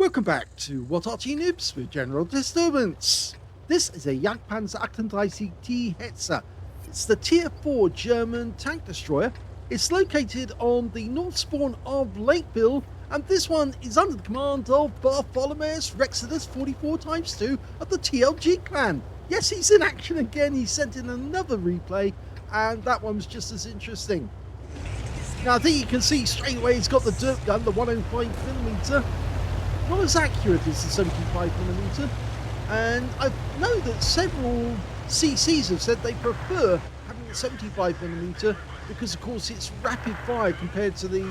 Welcome back to What Arty Noobs with General Disturbance. This is a Jagdpanzer 38T Hetzer. It's the Tier 4 German tank destroyer. It's located on the north spawn of Lakeville, and this one is under the command of BertholomaeusRexodus44x2 of the TLG clan. Yes, he's in action again. He sent in another replay, and that one was just as interesting. Now, I think you can see straight away he's got the dirt gun, the 105mm. Not as accurate as the 75mm, and I know that several CCs have said they prefer having the 75mm because, of course, it's rapid fire compared to the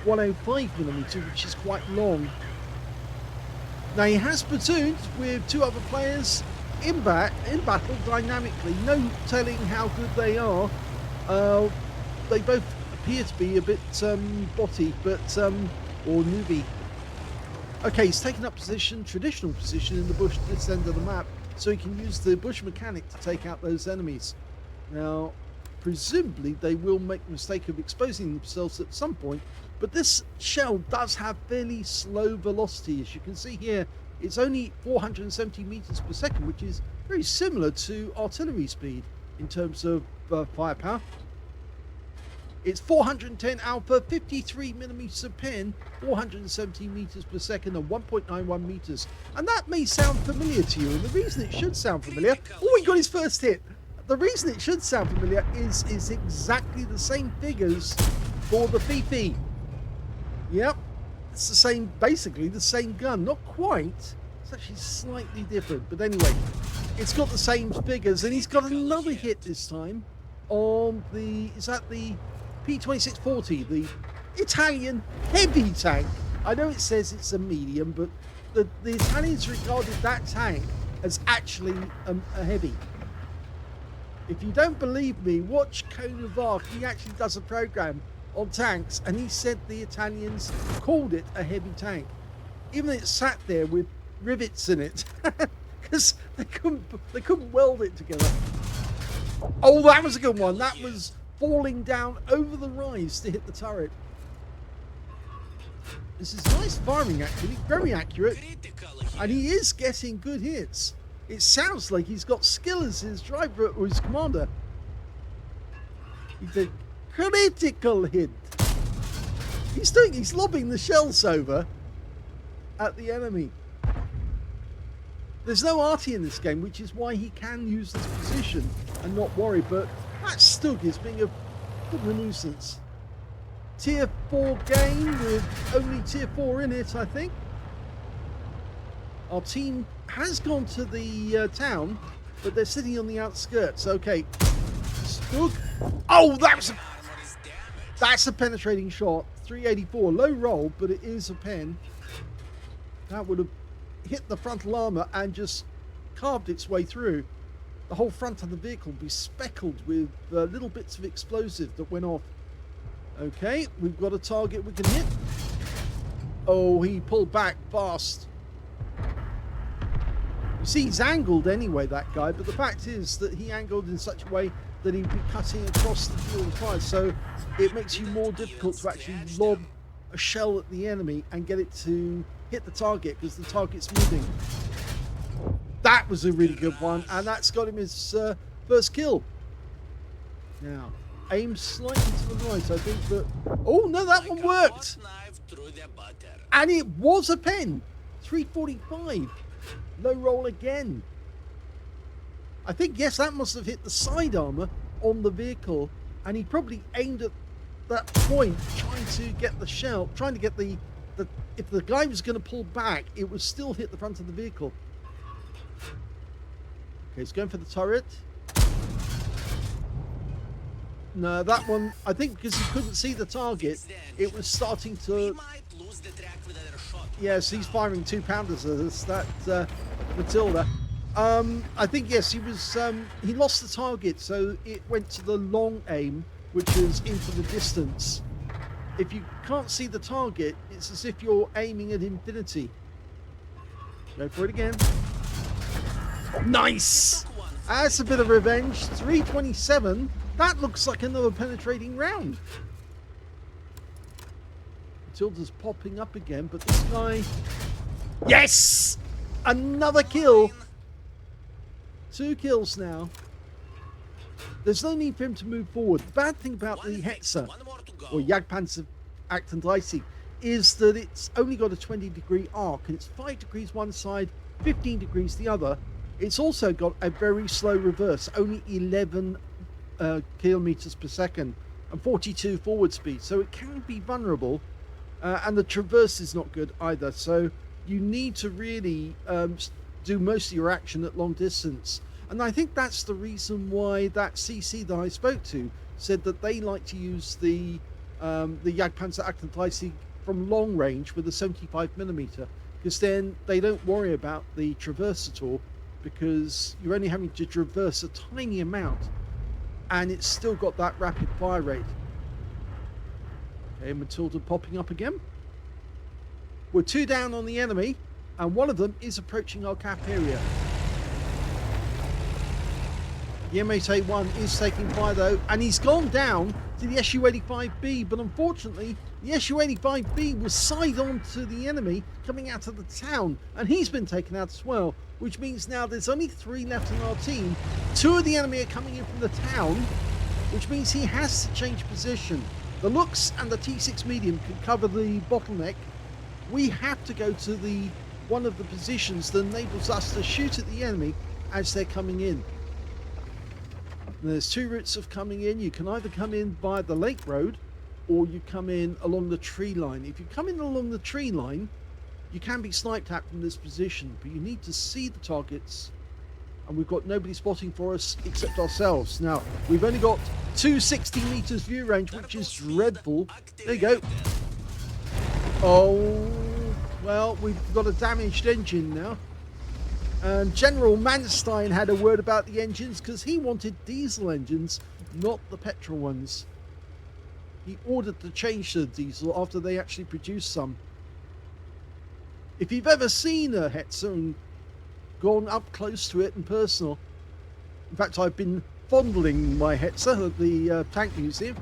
105mm, which is quite long. Now, he has platooned with two other players in battle dynamically. No telling how good they are. They both appear to be a bit botty, but or newbie. Okay, he's taken up position, traditional position in the bush at this end of the map, so he can use the bush mechanic to take out those enemies. Now, presumably they will make the mistake of exposing themselves at some point, but this shell does have fairly slow velocity. As you can see here, it's only 470 meters per second, which is very similar to artillery speed in terms of firepower. It's 410 alpha, 53mm pen, 470 meters per second, and 1.91 meters. And that may sound familiar to you, and the reason it should sound familiar, oh, he got his first hit. The reason it should sound familiar is exactly the same figures for the Fifi. Yep, it's the same, basically the same gun. Not quite, it's actually slightly different, but anyway, it's got the same figures, and he's got another hit this time on the, is that the P2640, the Italian heavy tank. I know it says it's a medium, but the Italians regarded that tank as actually a heavy. If you don't believe me, watch Cone of Arc. He actually does a program on tanks, and he said the Italians called it a heavy tank, even though it sat there with rivets in it, because they couldn't weld it together. Oh, that was a good one. That was falling down over the rise to hit the turret. This is nice farming, actually, very accurate, and he is getting good hits. It sounds like he's got skill as his driver or his commander. He did critical hit. He's lobbing the shells over at the enemy. There's no Arty in this game, which is why he can use this position and not worry, but that Stug is being a bit of a nuisance. Tier 4 game with only Tier 4 in it, I think. Our team has gone to the town, but they're sitting on the outskirts. Okay, Stug. Oh, that's a penetrating shot. 384, low roll, but it is a pen. That would have hit the frontal armor and just carved its way through. The whole front of the vehicle be speckled with little bits of explosive that went off. Okay, we've got a target we can hit. Oh, he pulled back fast. You see, he's angled anyway, that guy, but the fact is that he angled in such a way that he'd be cutting across the field of fire, so it makes you more difficult to actually lob a shell at the enemy and get it to hit the target because the target's moving. That was a really good one, and that's got him his first kill. Now, aim slightly to the right. I think that... Oh, no, that one worked. And it was a pen. 345. Low roll again. I think, yes, that must have hit the side armor on the vehicle, and he probably aimed at that point trying to get the shell, trying to get the if the guy was going to pull back, it would still hit the front of the vehicle. Okay, he's going for the turret. No, that one, I think because he couldn't see the target, it was starting to... Yes, he's firing 2-pounders at us, that Matilda. I think, yes, he lost the target, so it went to the long aim, which is into the distance. If you can't see the target, it's as if you're aiming at infinity. Go for it again. Nice! That's a bit of revenge. 327. That looks like another penetrating round. Matilda's popping up again, but this guy Yes! Another kill. 2 kills now. There's no need for him to move forward. The bad thing about the Hetzer, or Jagdpanzer Acton Dicey, is that it's only got a 20-degree arc, and it's 5 degrees one side, 15 degrees the other. It's also got a very slow reverse, only 11 kilometers per second, and 42 forward speed, so it can be vulnerable. And the traverse is not good either, so you need to really do most of your action at long distance. And I think that's the reason why that CC that I spoke to said that they like to use the Jagdpanzer Acton Dicey from long range with a 75mm, because then they don't worry about the traverse at all, because you're only having to traverse a tiny amount and it's still got that rapid fire rate. Okay, Matilda popping up again. We're 2 down on the enemy, and one of them is approaching our cap area. The M8A1 is taking fire though, and he's gone down to the Su-85B, but unfortunately the Su-85B was side on to the enemy coming out of the town, and he's been taken out as well, which means now there's only 3 left in our team. 2 of the enemy are coming in from the town, which means he has to change position. The Lux and the T6 medium can cover the bottleneck. We have to go to the one of the positions that enables us to shoot at the enemy as they're coming in. There's 2 routes of coming in. You can either come in via the lake road, or you come in along the tree line. If you come in along the tree line, you can be sniped at from this position, but you need to see the targets, and we've got nobody spotting for us except ourselves. Now, we've only got 260 meters view range, which is dreadful. There you go. Oh, well, we've got a damaged engine now. And General Manstein had a word about the engines, because he wanted diesel engines, not the petrol ones. He ordered to change to diesel after they actually produced some. If you've ever seen a Hetzer and gone up close to it and personal, in fact, I've been fondling my Hetzer at the tank museum.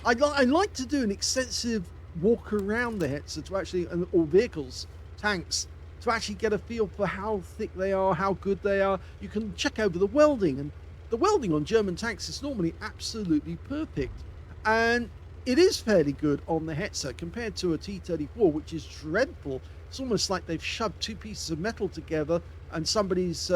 I like to do an extensive walk around the Hetzer to actually, or vehicles, tanks, to actually get a feel for how thick they are, how good they are. You can check over the welding, and the welding on German tanks is normally absolutely perfect, and it is fairly good on the Hetzer compared to a T-34, which is dreadful. It's almost like they've shoved 2 pieces of metal together and somebody's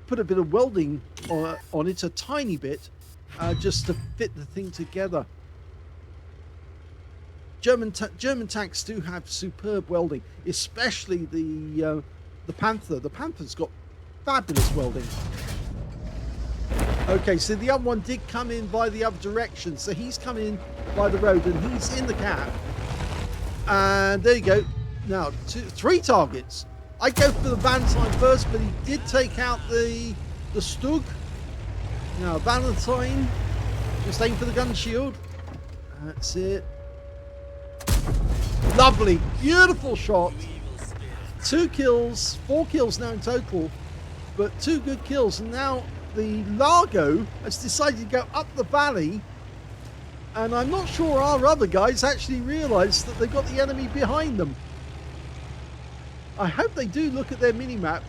put a bit of welding on it, a tiny bit, just to fit the thing together. German tanks do have superb welding, especially the Panther. The Panther's got fabulous welding. Okay, so the other one did come in by the other direction, so he's come in by the road and he's in the cap. And there you go. Now 3 targets. I go for the Valentine first, but he did take out the Stug. Now Valentine, just aim for the gun shield. That's it. Lovely, beautiful shot. 2 kills, 4 kills now in total, but 2 good kills. And now the Largo has decided to go up the valley, and I'm not sure our other guys actually realised that they've got the enemy behind them. I hope they do look at their mini-map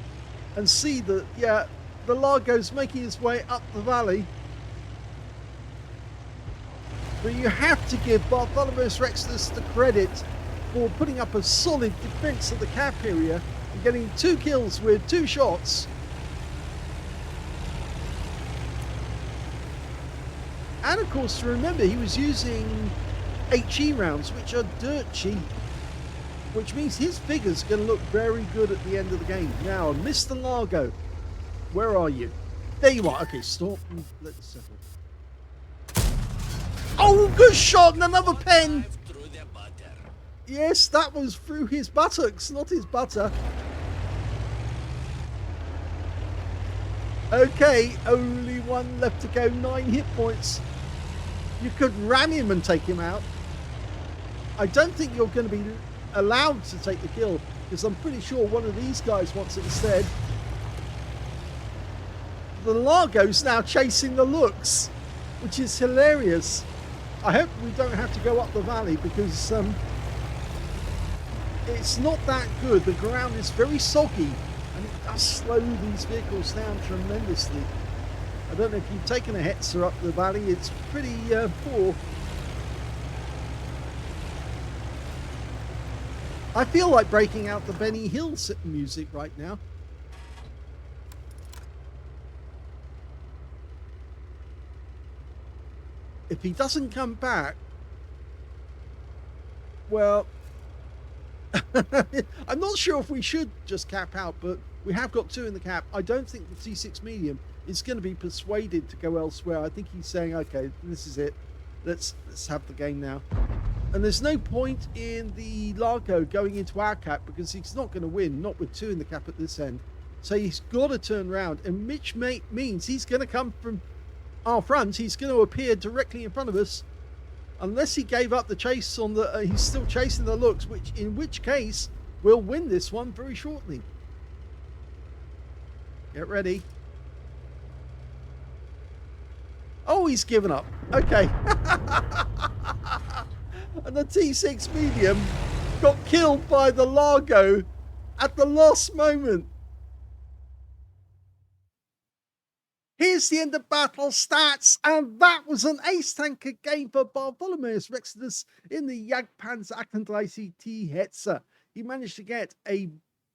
and see that, yeah, the Largo's making his way up the valley. But you have to give BertholomaeusRexodus the credit for putting up a solid defense of the cap area and getting 2 kills with 2 shots. And of course, remember, he was using HE rounds, which are dirt cheap, which means his figure's going to look very good at the end of the game. Now, Mr. Largo, where are you? There you are. Okay, stop. Let's settle. Oh, good shot, and another pen. Yes, that was through his buttocks, not his butter. Okay, only one left to go, 9 hit points. You could ram him and take him out. I don't think you're going to be allowed to take the kill, because I'm pretty sure one of these guys wants it instead. The Largo's now chasing the Lux, which is hilarious. I hope we don't have to go up the valley, because it's not that good. The ground is very soggy, and it does slow these vehicles down tremendously. I don't know if you've taken a Hetzer up the valley. It's pretty poor. I feel like breaking out the Benny Hill music right now. If he doesn't come back, well, I'm not sure if we should just cap out, but we have got 2 in the cap. I don't think the T6 medium is going to be persuaded to go elsewhere. I think he's saying, okay, this is it. Let's have the game now. And there's no point in the Largo going into our cap because he's not going to win, not with 2 in the cap at this end. So he's got to turn around, and which means he's going to come from our front. He's going to appear directly in front of us, unless he gave up the chase on the. He's still chasing the looks, in which case we'll win this one very shortly. Get ready. Oh, he's given up. Okay. And the T6 medium got killed by the Largo at the last moment. Here's the end of battle stats, and that was an ace tanker game for BertholomaeusRexodus in the Jagdpanzer IC Hetzer. He managed to get a,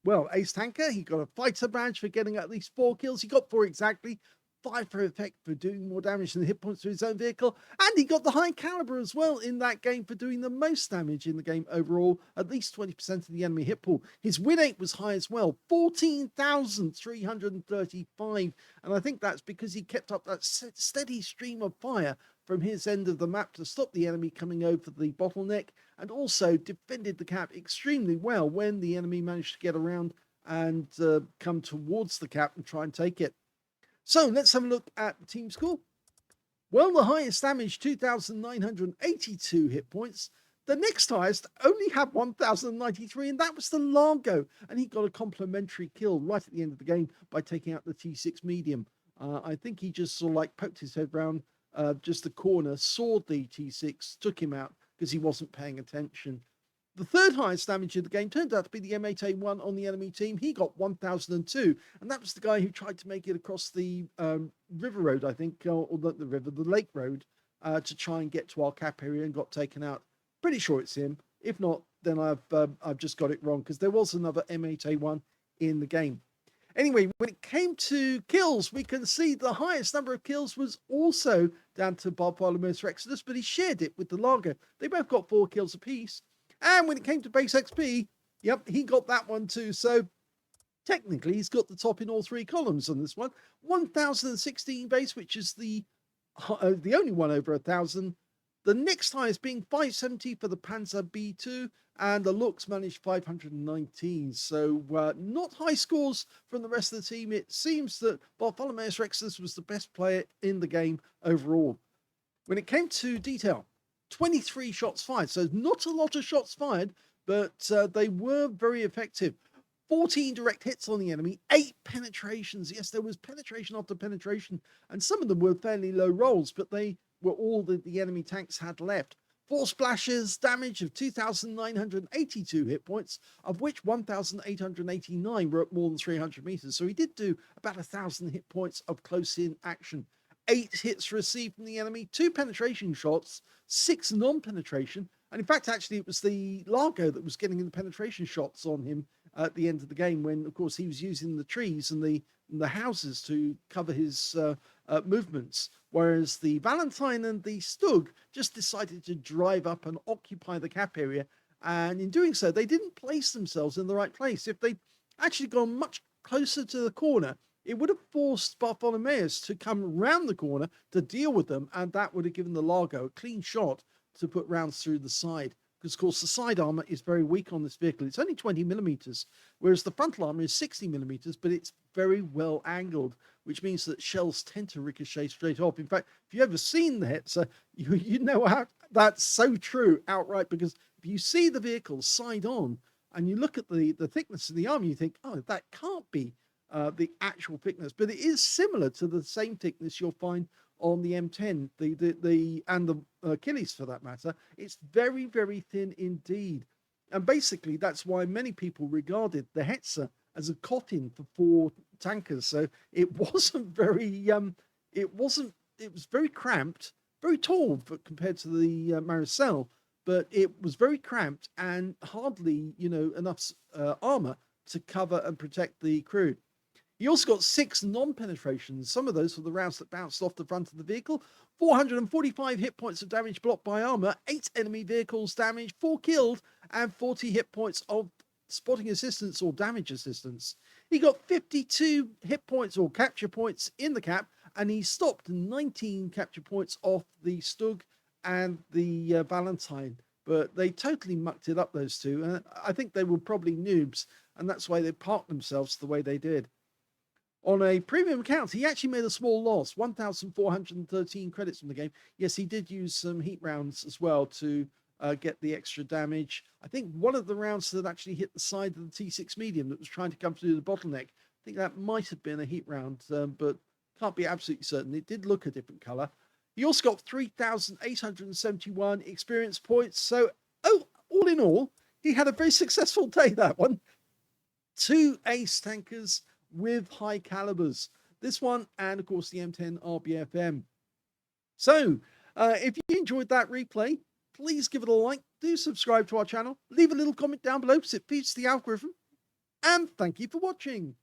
well, ace tanker. He got a fighter badge for getting at least 4 kills. He got 4 exactly. 5 for effect for doing more damage than the hit points to his own vehicle, and he got the high caliber as well in that game for doing the most damage in the game overall, at least 20% of the enemy hit pool. His win rate was high as well, 14,335, and I think that's because he kept up that steady stream of fire from his end of the map to stop the enemy coming over the bottleneck, and also defended the cap extremely well when the enemy managed to get around and come towards the cap and try and take it. So let's have a look at the team score. Well, the highest damage, 2,982 hit points. The next highest only had 1,093, and that was the Largo. And he got a complimentary kill right at the end of the game by taking out the T6 medium. I think he just sort of like poked his head round just the corner, saw the T6, took him out because he wasn't paying attention. The third highest damage of the game turned out to be the M8A1 on the enemy team. He got 1,002, and that was the guy who tried to make it across the river road, I think, or not the river, the lake road, to try and get to our cap area and got taken out. Pretty sure it's him. If not, then I've just got it wrong because there was another M8A1 in the game. Anyway, when it came to kills, we can see the highest number of kills was also down to BertholomaeusRexodus, but he shared it with the Largo. They both got 4 kills apiece. And when it came to base XP, yep, he got that one too. So technically, he's got the top in all 3 columns on this one. 1,016 base, which is the only one over 1,000. The next highest being 570 for the Panzer B2, and the looks managed 519. So not high scores from the rest of the team. It seems that BertholomaeusRexodus was the best player in the game overall. When it came to detail, 23 shots fired, so not a lot of shots fired, but they were very effective. 14 direct hits on the enemy, 8 penetrations. Yes, there was penetration after penetration, and some of them were fairly low rolls, but they were all that the enemy tanks had left. 4 splashes, damage of 2,982 hit points, of which 1,889 were at more than 300 meters. So he did do about 1,000 hit points of close-in action. 8 hits received from the enemy, 2 penetration shots, 6 non-penetration, and in fact, actually, it was the Largo that was getting the penetration shots on him at the end of the game when, of course, he was using the trees and the houses to cover his movements, whereas the Valentine and the Stug just decided to drive up and occupy the cap area, and in doing so, they didn't place themselves in the right place. If they'd actually gone much closer to the corner, it would have forced Bartholomeus to come round the corner to deal with them, and that would have given the Largo a clean shot to put rounds through the side. Because, of course, the side armor is very weak on this vehicle. It's only 20 millimeters, whereas the frontal armor is 60 millimeters, but it's very well angled, which means that shells tend to ricochet straight off. In fact, if you've ever seen the Hetzer, you know how that's so true outright, because if you see the vehicle side on and you look at the thickness of the armor, you think, oh, that can't be the actual thickness, but it is similar to the same thickness you'll find on the M10, and the Achilles for that matter. It's very, very thin indeed. And basically, that's why many people regarded the Hetzer as a cot-in for 4 tankers. So it wasn't very, it was very cramped, very tall compared to the Maricel, but it was very cramped and hardly, enough armor to cover and protect the crew. He also got 6 non-penetrations, some of those were the rounds that bounced off the front of the vehicle, 445 hit points of damage blocked by armor, 8 enemy vehicles damaged, 4 killed, and 40 hit points of spotting assistance or damage assistance. He got 52 hit points or capture points in the cap, and he stopped 19 capture points off the Stug and the Valentine. But they totally mucked it up, those two. I think they were probably noobs, and that's why they parked themselves the way they did. On a premium account, he actually made a small loss, 1,413 credits from the game. Yes, he did use some heat rounds as well to get the extra damage. I think one of the rounds that actually hit the side of the T6 medium that was trying to come through the bottleneck, I think that might have been a heat round, but can't be absolutely certain. It did look a different color. He also got 3,871 experience points. So, all in all, he had a very successful day, that one. 2 ace tankers with high calibers. This one, and of course the M10 RBFM. So, if you enjoyed that replay, please give it a like, do subscribe to our channel, leave a little comment down below because it feeds the algorithm, and thank you for watching.